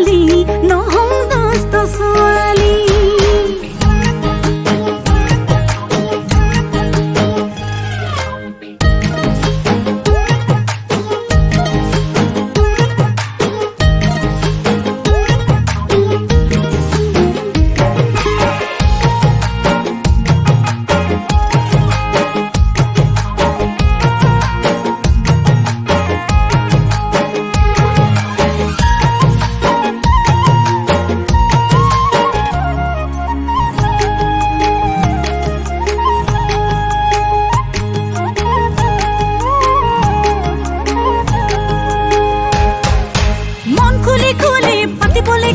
ছোৱালী নহওঁ দুষ্ট ছোৱালী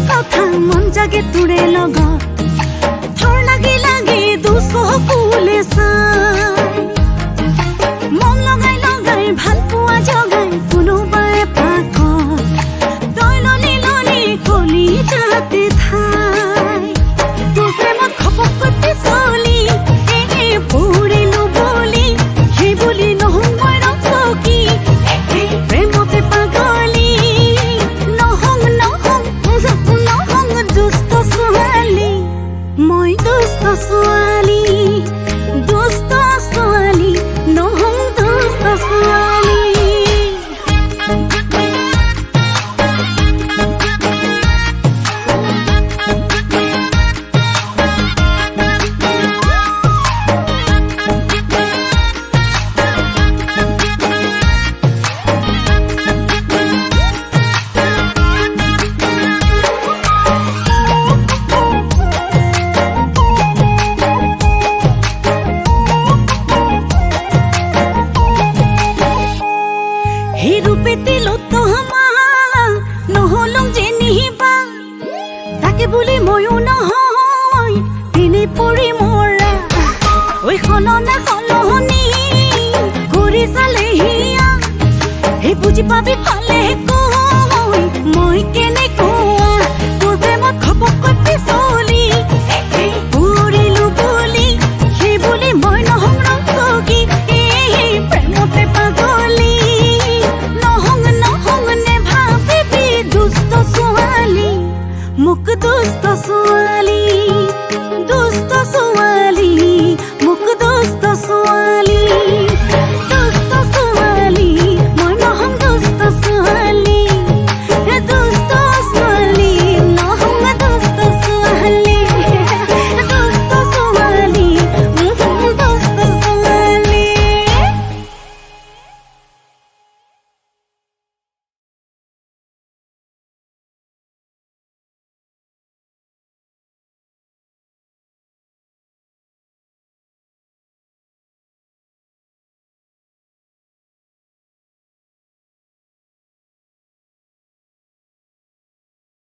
কথা মন জাগে তোৰে লগত থৰ লাগি লাগি দুচ কুলে চাই মন লগাই লগাই ভাল পোৱা জগাই কোনোবাই পাকত তই ললি ললি কলি যাতে ঠাই তোৰ প্ৰেমত খপকৈ পিছলি পৰিলো বুলি সেই বুলি নহওঁ মই ৰকি প্ৰেমতে পাগলি মই দুষ্ট ছোৱালী নহওঁ দুষ্ট ছোৱালী নহলং যে নিহিবা তাকে বুলি ময়ো নহয় তেনে পৰি মৰা ঐ সলনা সলনি কৰি চালে হিয়া সেই বুজি পাবি ফালে কৈ মই কেনেকুৱা তোৰ প্ৰেমত খপকৈ পিছলি পৰিলো বুলি সেই বুলি মই নহওঁ ৰকি প্ৰেমতে পাগলি মোক দুষ্ট ছোৱালী